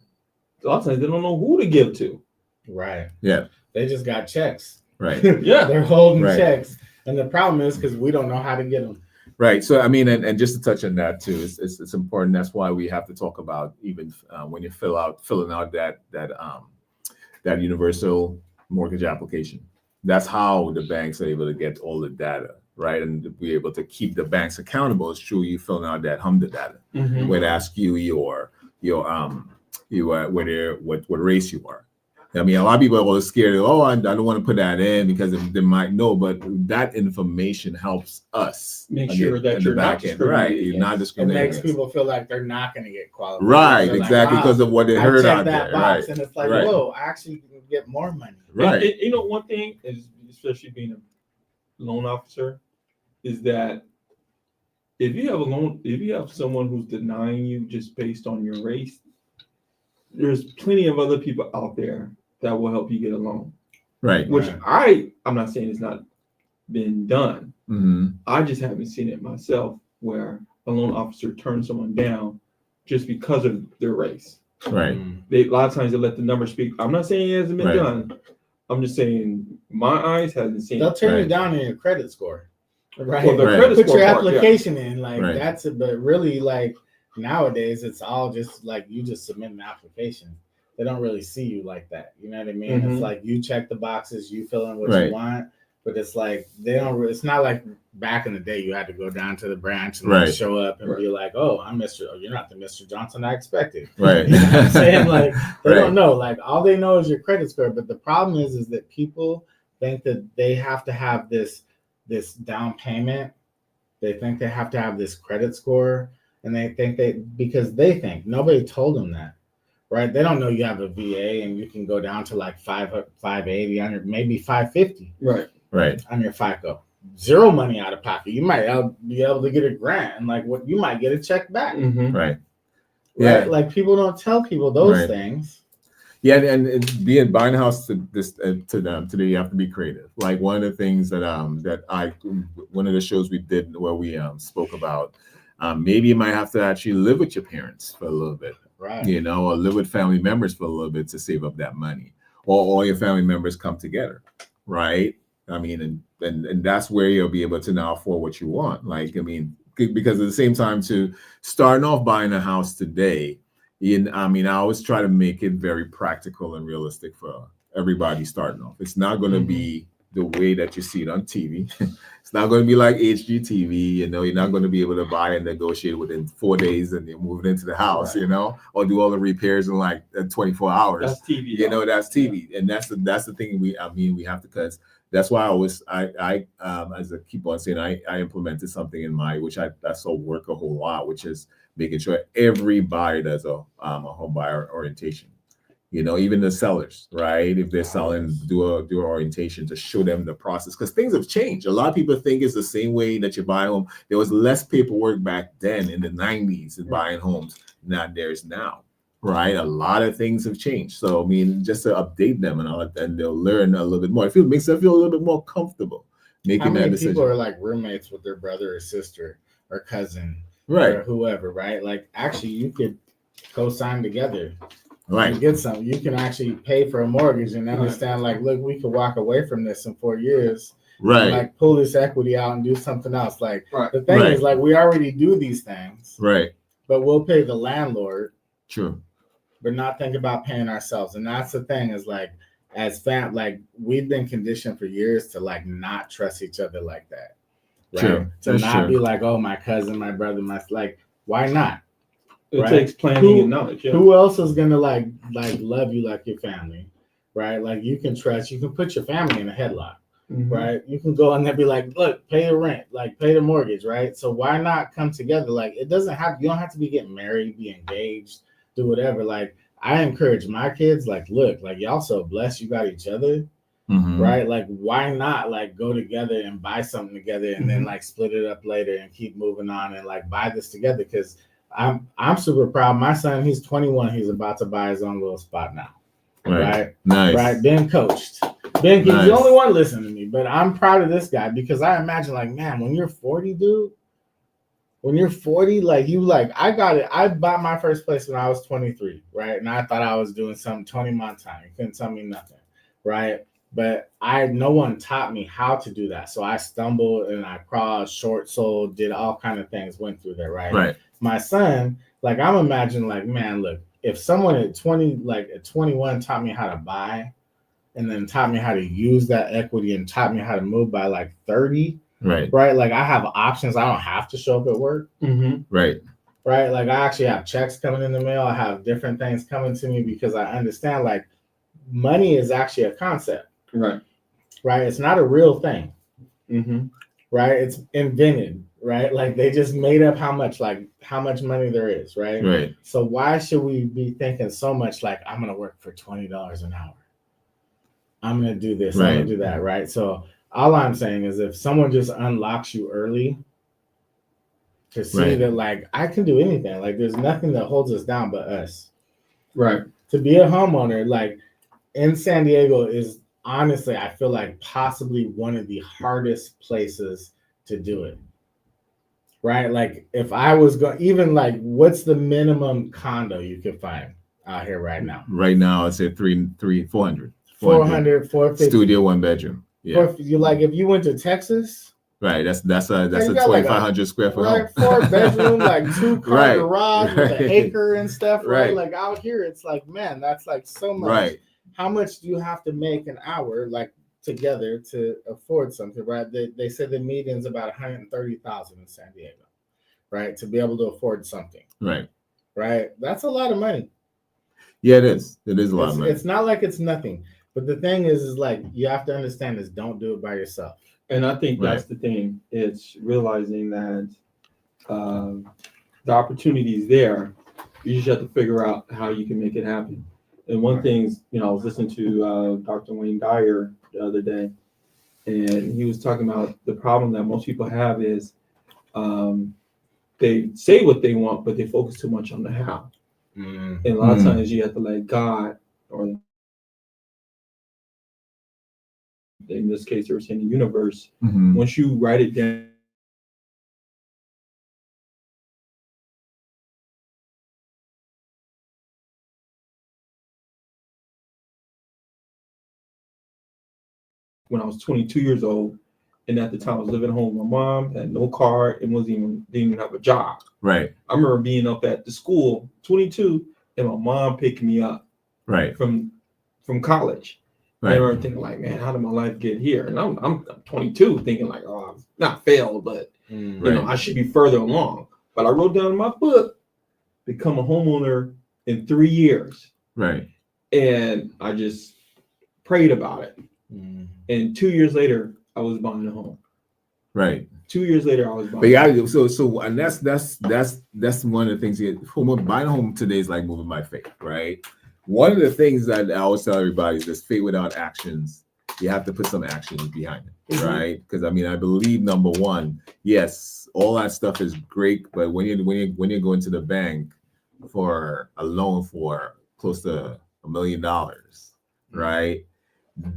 lot of times they don't know who to give to. Right. Yeah. They just got checks. Right. Yeah. They're holding Right. checks. And the problem is because we don't know how to get them. Right. So I mean, and just to touch on that too, it's important. That's why we have to talk about even when you're filling out that universal mortgage application. That's how the banks are able to get all the data, right, and to be able to keep the banks accountable. It's true you filling out that HMDA data, Mhm. where it asks you what race you are. I mean, a lot of people are always scared. Oh, I don't want to put that in because they might know, but that information helps us Make sure that in you're the not back end, right? discriminated You're not It discriminated makes against. people feel like they're not going to get qualified. Right, They're like, exactly, wow, because of what they I heard checked out that there, box, right? and it's like, Right. whoa, I actually can get more money. Right. And you know, one thing is, especially being a loan officer, is that if you have someone who's denying you just based on your race, there's plenty of other people out there that will help you get a loan. Right. Which Right. I'm not saying it's not been done. Mm-hmm. I just haven't seen it myself where a loan officer turns someone down just because of their race. Right. A lot of times they let the numbers speak. I'm not saying it hasn't been Right. done. I'm just saying my eyes hasn't seen They'll it. turn you Right. down in your credit score. Right. Well, the Right. credit Put score your part, yeah. application in. Like Right. that's it. But really, like nowadays, it's all just like you just submit an application. They don't really see you like that. You know what I mean? Mhm. It's like you check the boxes, you fill in what Right. you want, but it's like they don't. It's not like back in the day you had to go down to the branch and Right. like, show up and Right. be like, "Oh, I'm Mr. Oh, you're not the Mr. Johnson I expected." Right. You know what I'm saying? Like they Right. don't know. Like all they know is your credit score. But the problem is that people think that they have to have this down payment. They think they have to have this credit score, and they think because they think nobody told them that. Right? They don't know you have a VA and you can go down to like 580 on your maybe 550 Right. Right. on your FICO. Zero money out of pocket. You might be able to get a grant and like what you might get a check back. Mm-hmm. Right. Right? Yeah. Like people don't tell people those Right. things. Yeah, and it's buying a house to them today. You have to be creative. Like one of the things that one of the shows we did where we spoke about maybe you might have to actually live with your parents for a little bit, Right. you know, or live with family members for a little bit to save up that money, or all your family members come together, right? I mean, and that's where you'll be able to now afford what you want. Like, I mean, because at the same time, to starting off buying a house today. I mean, I always try to make it very practical and realistic for everybody starting off. It's not going to be the way that you see it on TV. It's not going to be like HGTV. You know, you're not going to be able to buy and negotiate within 4 days and you're moving into the house, Right. you know, or do all the repairs in like 24 hours. That's TV. You know, that's TV, and that's the thing we have to, because that's why I as I keep on saying, I implemented something in my which I saw work a whole lot, which is making sure every buyer does a home buyer orientation, You know, even the sellers, right? If they're selling, do a orientation to show them the process, because things have changed. A lot of people think it's the same way that you buy a home. There was less paperwork back then in the 90s in buying homes than there is now, right? A lot of things have changed. So I mean, just to update them and all that, and they'll learn a little bit more. It makes them feel a little bit more comfortable making How many that decision. people are like roommates with their brother or sister or cousin, Right, or whoever, right? Like, actually, you could co-sign together. right, And get some. You can actually pay for a mortgage and understand, like, look, we could walk away from this in 4 years, right, and, like, pull this equity out and do something else. Like, Right. the thing Right. is, like, we already do these things, right. but we'll pay the landlord, True. but not think about paying ourselves. And that's the thing is, like, like, we've been conditioned for years to, like, not trust each other like that. Right? True. To That's not true. be like, oh, my cousin, my brother, like, why not? It Right. takes planning and knowledge. Yeah. Who else is gonna like love you like your family, right? Like, you can trust. You can put your family in a headlock, Mhm. right? You can go in there and be like, look, pay the rent, like pay the mortgage, right? So why not come together? Like, it doesn't have. You don't have to be getting married, be engaged, do whatever. Like, I encourage my kids, like, look, like, y'all so blessed you got each other, Mhm. right? Like, why not like go together and buy something together and then like split it up later and keep moving on and like buy this together? Because I'm super proud. My son, he's 21. He's about to buy his own little spot now. Right. Nice. Right. Been coached. He's Nice. the only one listening to me, but I'm proud of this guy because I imagine, like, man, when you're 40, dude, when you're 40, like, you like, I got it. I bought my first place when I was 23, right? And I thought I was doing something. Tony Montana, you couldn't tell me nothing, right? But no one taught me how to do that. So I stumbled and I crawled, short sold, did all kind of things, went through there, right? Right. My son, like, I'm imagining, like, man, look, if someone at 20, like at 21 taught me how to buy and then taught me how to use that equity and taught me how to move by like 30, Right. right? Like, I have options. I don't have to show up at work. Mhm. Right. Right. Like, I actually have checks coming in the mail. I have different things coming to me because I understand, like, money is actually a concept. Right. Right. It's not a real thing. Mhm. Right. It's invented. Right. Like, they just made up how much money there is. Right. Right. So why should we be thinking so much like, I'm going to work for $20 an hour? I'm going to do this. I'm going Right. to do that. Right. So all I'm saying is, if someone just unlocks you early to see Right. that, like, I can do anything, like, there's nothing that holds us down but us. Right. To be a homeowner, like, in San Diego is honestly, I feel like, possibly one of the hardest places to do it. Right? Like, if I was going, even like, what's the minimum condo you could find out here right now? Right now, I'd say 400. 400, 450. Studio, 1 bedroom. Yeah. You like, if you went to Texas, Right. That's a you got like 2,500 square foot right, home. 4 bedroom, like 2-car Right. garage with an Right. acre and stuff. Right? Right. Like, out here, it's like, man, that's like so much. Right. How much do you have to make an hour, like, together to afford something? Right? They said the median's about 130,000 in San Diego, right, to be able to afford something. Right. Right? That's a lot of money. Yeah, it is. It is a lot of money. It's not like it's nothing. But the thing is like, you have to understand is, don't do it by yourself. And I think that's the thing. It's realizing that the opportunity is there. You just have to figure out how you can make it happen. And one thing is, I was listening to Dr. Wayne Dyer the other day, and he was talking about the problem that most people have is they say what they want, but they focus too much on the how. And a lot of times you have to let God, or in this case, they were saying the universe, Mhm. once you write it down, when I was 22 years old, and at the time I was living at home with my mom, had no car, and didn't even have a job. Right. I remember being up at the school, 22, and my mom picking me up Right. from college. Right. I remember thinking, like, man, how did my life get here? And I'm 22, thinking like, oh, I've not failed, but I should be further along. But I wrote down in my book, become a homeowner in 3 years. Right. And I just prayed about it. And 2 years later, I was buying a home. Right. 2 years later, I was buying. But yeah, so and that's one of the things. Buying a home today is like moving by faith, right? one of the things that I always tell everybody is this: faith without actions. You have to put some actions behind it, Mhm. right? Because I mean, I believe number one, yes, all that stuff is great, but when you go into the bank for a loan for close to $1 million, right?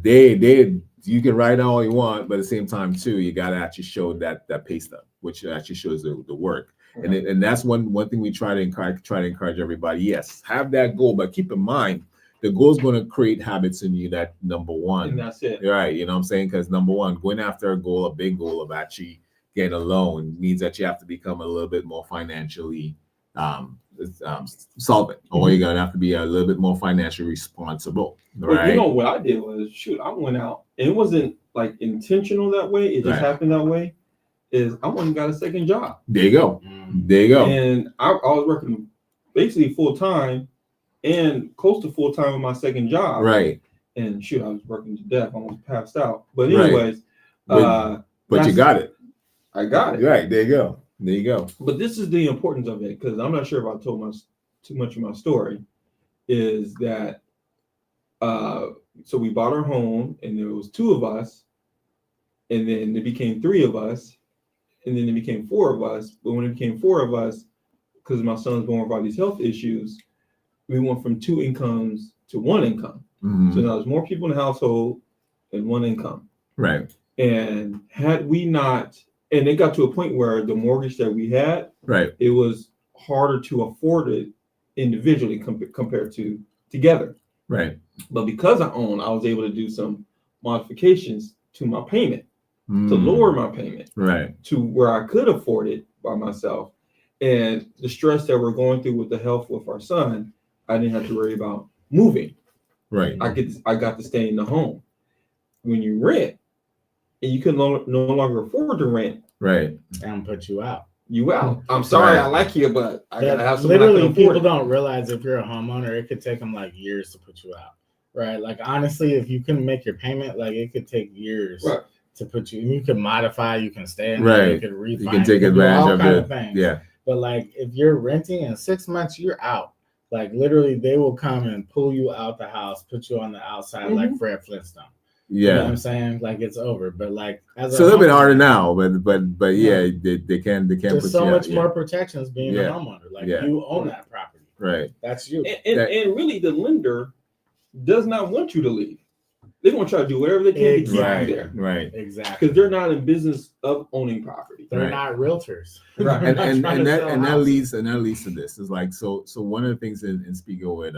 They you can write out all you want, but at the same time too, you got to actually show that pay stub, which actually shows the work. And that's one thing we try to encourage everybody. Yes, have that goal, but keep in mind the goal is going to create habits in you. That number one, And that's it. right? You know what I'm saying? Because number one, going after a goal, a big goal of actually getting a loan means that you have to become a little bit more financially solvent, or you're gonna have to be a little bit more financially responsible, Well, right? you know what I did was I went out and it wasn't like intentional that way. It just Right. happened that way. Is I went and got a second job. There you go. Mm. There you go. And I was working basically full time and close to full time with my second job. Right. And I was working to death, almost passed out. But Right. anyways, But you that's- got it. I got it. Right. There you go. There you go. But this is the importance of it, because I'm not sure if I told too much of my story, is that so we bought our home and there was 2 of us, and then it became 3 of us, and then it became 4 of us. But when it became 4 of us, because my son's born with all these health issues, we went from 2 incomes to 1 income. Mhm. So now there's more people in the household and 1 income. Right. And had we not, and it got to a point where the mortgage that we had, Right. it was harder to afford it individually compared to together. Right. But because I was able to do some modifications to my payment to Mm. lower my payment Right. to where I could afford it by myself. And the stress that we're going through with the health with our son, I didn't have to worry about moving. Right. I got to stay in the home. When you rent and you can no longer afford to rent, Right. And put you out. you out. I'm sorry, Right. I like you, but I gotta have something I Literally, can afford. people It. don't realize if you're a homeowner, it could take them like years to put you out. Right? Like honestly, if you couldn't make your payment, like it could take years Right. to put you. You can modify, you can stay in Right. there, you can refinance, You can take do advantage all of kind it. things. Yeah. But like if you're renting in 6 months, you're out. Like literally, they will come and pull you out the house, put you on the outside like Fred Flintstone. You know what Yeah. I'm saying? Like it's over. But like as It's a little bit homeowner, harder now, but yeah, they can put there's you so out, much yeah. more protections being Yeah. a homeowner. Like Yeah. you own that property. Right. That's you. And really, the lender does not want you to leave. They're gonna try to do whatever they can to keep Exactly. you there Right. Exactly. because they're not in business of owning property. They're Right. not realtors. Right. They're and not and, trying and to that sell and that houses. leads to this is like so one of the things in speaking with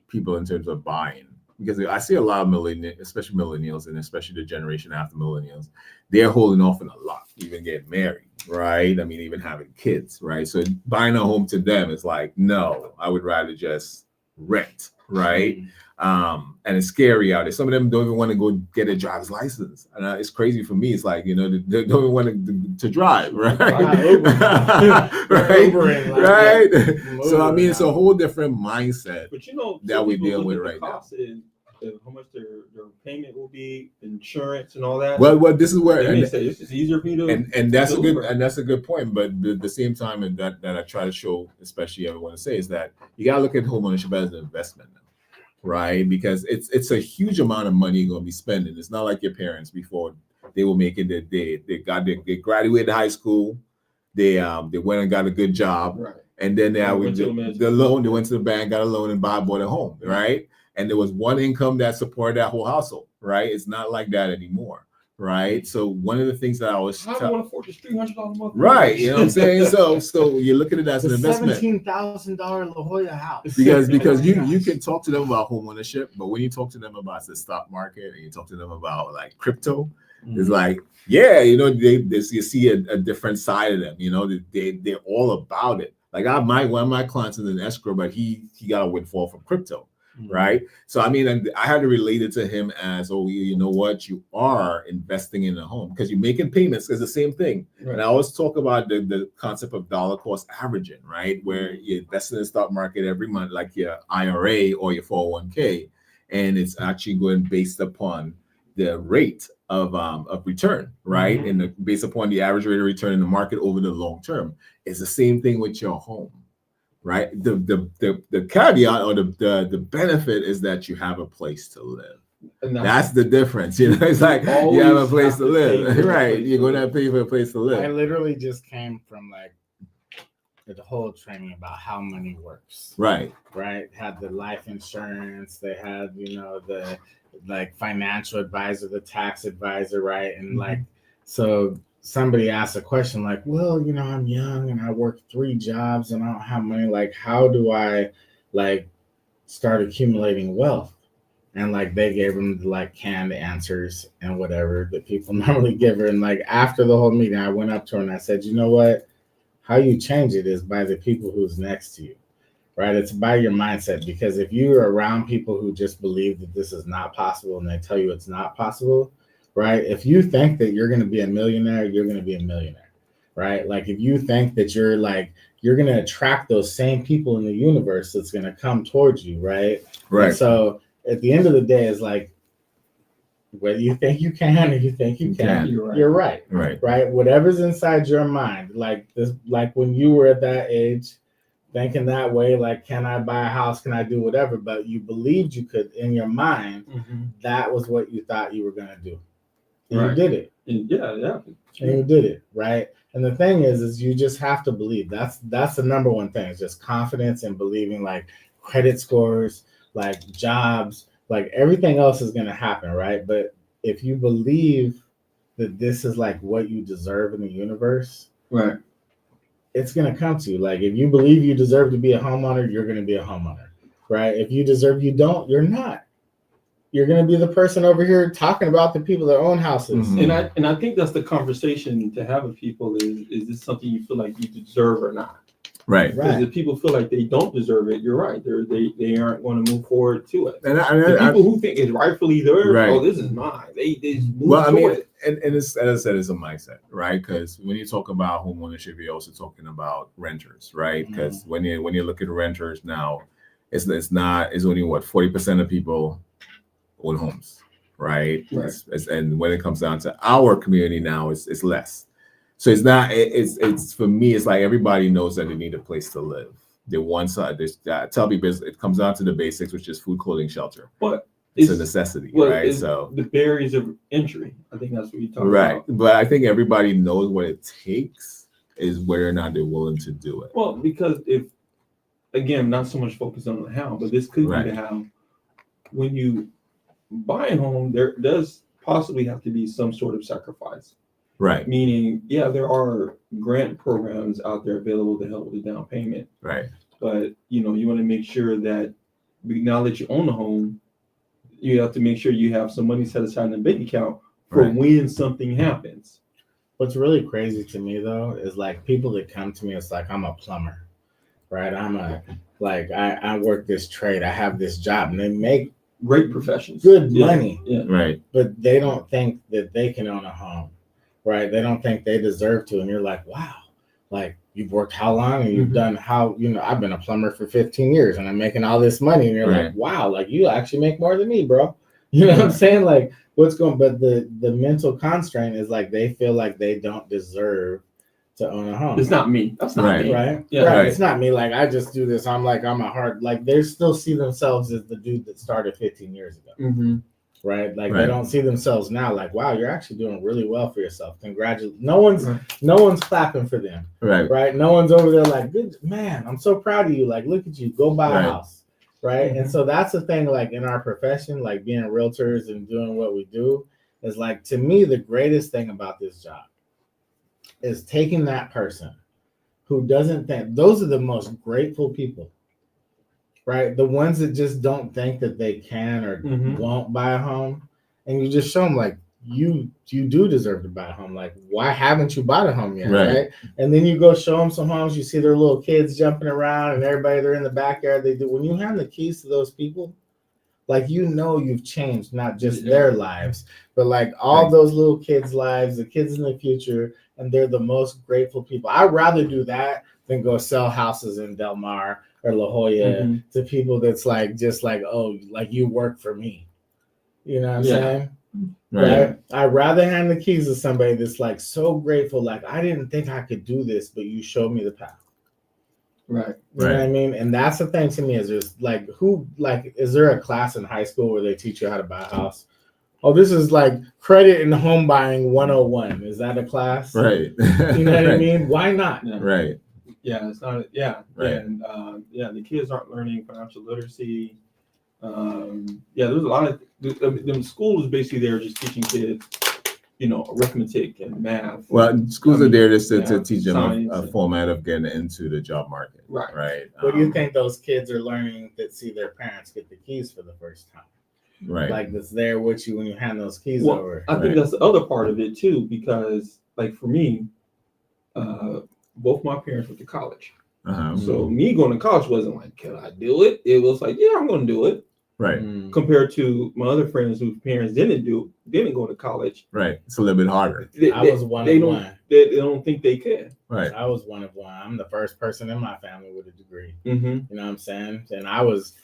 people in terms of buying, because I see a lot of millennials, especially millennials and especially the generation after millennials, they're holding off on a lot, even getting married, right? I mean, even having kids, right? So buying a home to them is like, no, I would rather just rent, right? And it's scary out there. Some of them don't even want to go get a driver's license, and it's crazy for me. It's like, you know, they don't even want to drive, right? Uber. Right, Ubering, like, right. So I mean, it's a now. whole different mindset. But you know, That some we people deal look with at the right now. cost and how much their payment will be, insurance and all that. Well, this is where they may say it's just easier for you to and that's a good deliver. and that's a good point. But the same time, and that I try to show, especially everyone to say, is that you gotta look at homeownership as an investment now, right? Because it's a huge amount of money you're gonna be spending. It's not like your parents before they were making they graduated high school, they went and got a good job, Right. and then they went to the loan, they went to the bank, got a loan, and bought a home, right? And there was one income that supported that whole household, right? It's not like that anymore, right? So one of the things that I always How do I want to afford this $300 a month? right, you know what I'm saying? So you're looking at it as an The investment. $17,000 La Jolla house. Because Oh my you gosh. can talk to them about home ownership, but when you talk to them about the stock market and you talk to them about like crypto, it's like, yeah, you know, you see a different side of them. You know, they're all about it. Like one of my clients is an escrow, but he got a windfall from crypto, right? So I mean, and I had to relate it to him as, oh, you know what, you are investing in a home because you're making payments. It's the same thing. Right. And I always talk about the concept of dollar cost averaging, right? Where you invest in the stock market every month, like your IRA or your 401k, and it's actually going based upon the rate of return, right? And based upon the average rate of return in the market over the long term. It's the same thing with your home, right? The caveat or the benefit is that you have a place to live. And That's the difference. You know, it's like you always have a place have to to pay live, for a right? place You're to going to live. pay for a place to I live. literally just came from like the whole training about how money works. Right. Right? Had the life insurance, they had, the like financial advisor, the tax advisor, right? And like, so somebody asked a question like, well, I'm young and I work 3 jobs and I don't have money. Like, how do I like start accumulating wealth? And like they gave them like canned answers and whatever that people normally give her. And like after the whole meeting, I went up to her and I said, you know what? How you change it is by the people who's next to you, right? It's by your mindset. Because if you're around people who just believe that this is not possible and they tell you it's not possible, right? If you think that you're going to be a millionaire, you're going to be a millionaire, right? Like if you think that you're going to attract those same people in the universe that's going to come towards you, right? Right. And so at the end of the day, it's like, whether you think you can or you think you can't, you're right. Right. Whatever's inside your mind, like this, like when you were at that age, thinking that way, like, can I buy a house? Can I do whatever? But you believed you could in your mind. That was what you thought you were going to do. And you did it. Yeah. And you did it. Right. And the thing is you just have to believe. That's the number one thing. It's just confidence and believing, like credit scores, like jobs, like everything else is going to happen. Right. But if you believe that this is like what you deserve in the universe, right, it's going to come to you. Like if you believe you deserve to be a homeowner, you're going to be a homeowner. Right. If you deserve you don't, you're not. You're going to be the person over here talking about the people that own houses. And I think that's the conversation to have with people is this something you feel like you deserve or not? Right. Because if people feel like they don't deserve it, you're right. They aren't going to move forward to it. And the people who think it's rightfully theirs, right. oh, this is mine. They move toward it. And it's, as I said, it's a mindset, right? Because when you talk about home ownership, you're also talking about renters, right? Because when you look at renters now, it's only what 40% of people own homes, right? And when it comes down to our community now, it's less. So it's not. It's for me. It's like everybody knows that they need a place to live. They want to. Tell people it comes down to the basics, which is food, clothing, shelter. But it's a necessity, right? So the barriers of entry. I think that's what you talk about. Right, but I think everybody knows what it takes. Is whether or not they're willing to do it. Well, because if again, not so much focused on the how, but this could be the how. When you buy a home, there does possibly have to be some sort of sacrifice. Right. Meaning, there are grant programs out there available to help with the down payment. Right. But you want to make sure that now that you own a home, you have to make sure you have some money set aside in the bank account for when something happens. What's really crazy to me though is like people that come to me, it's like I'm a plumber, right? I work this trade, I have this job, and they make great professions, good money, right? But they don't think that they can own a home. Right. They don't think they deserve to. And you're like, wow, like you've worked how long and you've done how, I've been a plumber for 15 years and I'm making all this money. And you're like, wow, like you actually make more than me, bro. You know what I'm saying? Like but the mental constraint is like, they feel like they don't deserve to own a home. It's not me. That's not me. Right. Right. It's not me. Like I just do this. I'm a hard, like they still see themselves as the dude that started 15 years ago. Right, like they don't see themselves now. Like, wow, you're actually doing really well for yourself. Congratulations! No one's clapping for them. Right. No one's over there like, good man. I'm so proud of you. Like, look at you. Go buy a house. Right. And so that's the thing. Like in our profession, like being realtors and doing what we do, is like to me the greatest thing about this job is taking that person who doesn't think. Those are the most grateful people. Right, the ones that just don't think that they can or won't buy a home, and you just show them like you do deserve to buy a home. Like, why haven't you bought a home yet? Right? And then you go show them some homes. You see their little kids jumping around, and everybody they're in the backyard. They do. When you hand the keys to those people, like you've changed not just their lives, but like all those little kids' lives, the kids in the future, and they're the most grateful people. I'd rather do that than go sell houses in Del Mar or La Jolla to people that's like just like, oh, like you work for me. You know what I'm saying? Right. I'd rather hand the keys to somebody that's like so grateful, like I didn't think I could do this, but you showed me the path. Right. You know what I mean? And that's the thing to me is just like is there a class in high school where they teach you how to buy a house? Oh, this is like credit and home buying 101. Is that a class? Right. You know what I Right. mean? Why not? Yeah. Right. Yeah, it's not. Yeah, Right. and the kids aren't learning financial literacy. There's a lot of them schools basically they're just teaching kids, arithmetic and math. Well, schools are there just to yeah, teach them science a and- format of getting into the job market. Right. Right. What do you think those kids are learning that see their parents get the keys for the first time? Right. Like that's there with you when you hand those keys Well, over. I think Right. that's the other part of it too, because like for me, both my parents went to college. Uh-huh. So me going to college wasn't like, can I do it? It was like, yeah, I'm going to do it. Right. Mm. Compared to my other friends whose parents didn't go to college. Right. It's a little bit harder. I was one they of don't, one. They don't think they can. Right. I was one of one. I'm the first person in my family with a degree. Mm-hmm. You know what I'm saying? And I was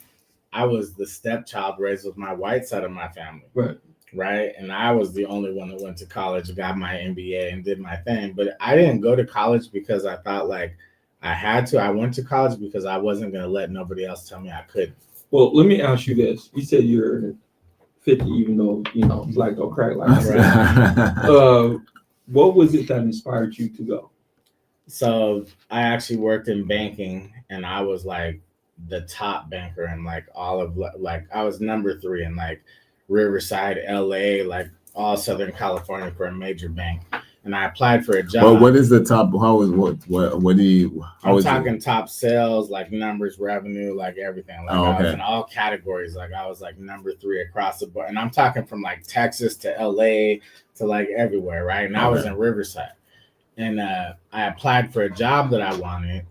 the stepchild raised with my white side of my family. Right. Right. And I was the only one that went to college, got my MBA and did my thing. But I didn't go to college because I thought like I had to. I went to college because I wasn't going to let nobody else tell me I couldn't. Well, let me ask you this. You said you're 50, even though, black don't crack like that. What was it that inspired you to go? So I actually worked in banking and I was like the top banker in like all of like I was number 3 in like Riverside, LA, like all Southern California for a major bank. And I applied for a job. Well, what is the top? How is what do you? How I'm is talking it? top sales, like numbers, revenue, like everything. Like I was in all categories. Like I was like number 3 across the board. And I'm talking from like Texas to LA to like everywhere, right? And I was in Riverside. And I applied for a job that I wanted.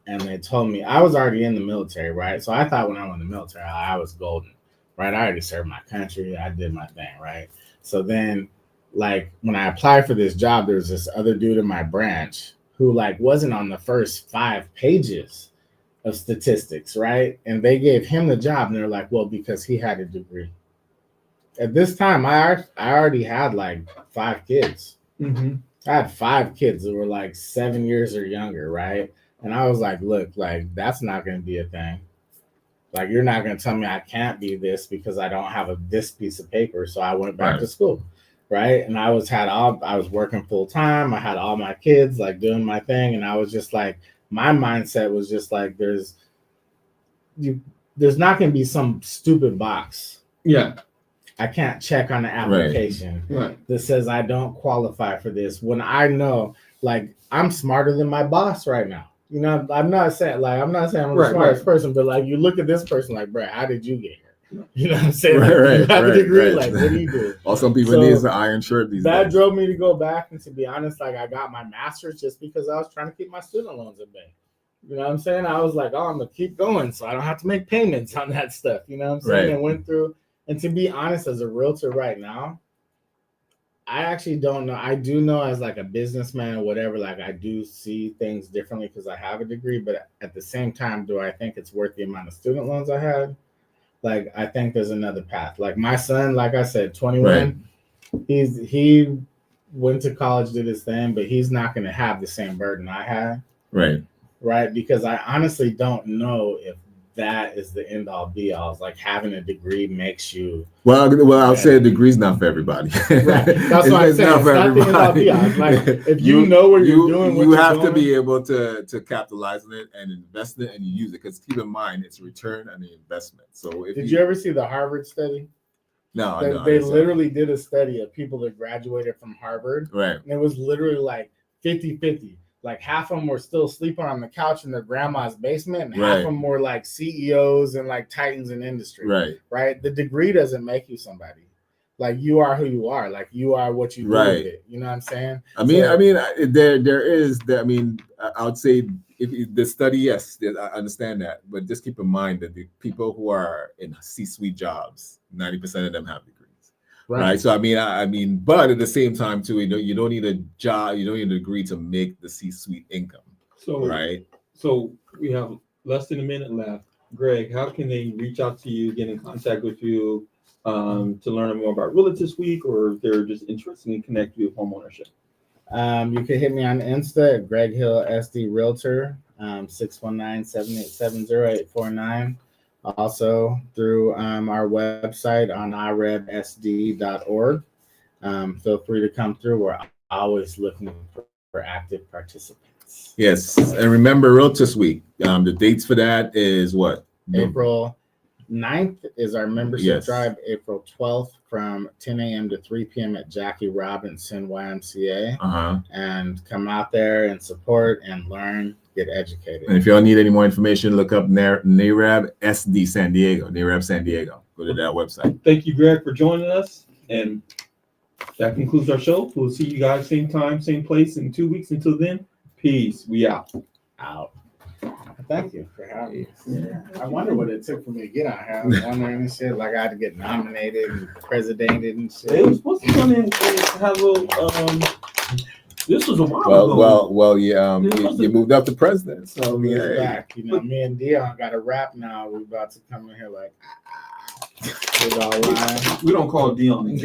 And they told me I was already in the military, right? So I thought when I went in the military, I was golden, right? I already served my country. I did my thing, right? So then like when I applied for this job, there was this other dude in my branch who like wasn't on the first 5 pages of statistics, right? And they gave him the job and they're like, well, because he had a degree. At this time, I already had like 5 kids. Mm-hmm. I had 5 kids that were like 7 years or younger, right? And I was like, look, like that's not going to be a thing. Like you're not going to tell me I can't be this because I don't have this piece of paper. So I went back to school. Right. And I was working full time. I had all my kids like doing my thing. And I was just like, my mindset was just like, there's not going to be some stupid box. Yeah. I can't check on the application that says I don't qualify for this when I know like I'm smarter than my boss right now. You know, I'm not saying I'm the smartest person, but like you look at this person like, bro, how did you get here? You know what I'm saying? Like, you have a degree, like what do you do? Well, some people need an iron shirt these that days. drove me to go back, and to be honest, like I got my master's just because I was trying to keep my student loans at bay. You know what I'm saying? I was like, oh, I'm gonna keep going so I don't have to make payments on that stuff. You know what I'm saying? And went through, and to be honest, as a realtor right now, I actually don't know. I do know as like a businessman or whatever, like I do see things differently because I have a degree, but at the same time, do I think it's worth the amount of student loans I had? Like, I think there's another path. Like my son, like I said, 21, he went to college, did his thing, but he's not going to have the same burden I had. Right. Because I honestly don't know if that is the end all be all. It's like having a degree makes you. Well, I'll say a degree's not for everybody. Right. That's what I'm saying. It's not the end all be all. Like if you know what you're doing, you have to be able to capitalize on it and invest in it and you use it. Because keep in mind, it's a return on the investment. So if did you ever see the Harvard study? No, they literally did a study of people that graduated from Harvard. Right. And it was literally like 50-50. Like half of them were still sleeping on the couch in their grandma's basement, and half of them were like CEOs and like titans in industry. Right. The degree doesn't make you somebody. Like you are who you are. Like you are what you do with it. You know what I'm saying? I mean, there is that. I mean, I would say if the study, yes, I understand that, but just keep in mind that the people who are in C-suite jobs, 90% of them have degrees. Right. So I mean, but at the same time too, you don't need a job, you don't need a degree to make the C-suite income. So So we have less than a minute left. Greg, how can they reach out to you, get in contact with you, to learn more about Real Estate Week, or if they're just interested in connecting with homeownership? You can hit me on Insta at Greg Hill SD Realtor. 619-787-0849. Also through our website on irebsd.org. Feel free to come through. We're always looking for active participants. Yes, and remember Realtors Week. The dates for that is what? April 9th is our membership Yes. drive. April 12th from 10 a.m. to 3 p.m. at Jackie Robinson YMCA. And come out there and support and learn, get educated. And if y'all need any more information, look up NAREB SD San Diego, NAREB San Diego. Go to that website. Thank you, Greg, for joining us. And that concludes our show. We'll see you guys same time, same place in 2 weeks. Until then, peace. We out. Thank you for having me. Yeah. I wonder what it took for me to get on here. I was wondering and shit, like I had to get nominated and presidented and shit. They were supposed to come in and have a little, this was a while ago. Well, yeah, you moved up to president, so yeah. Back. You know, me and Dion got a rap now. We're about to come in here like, with all lying. We don't call Dion and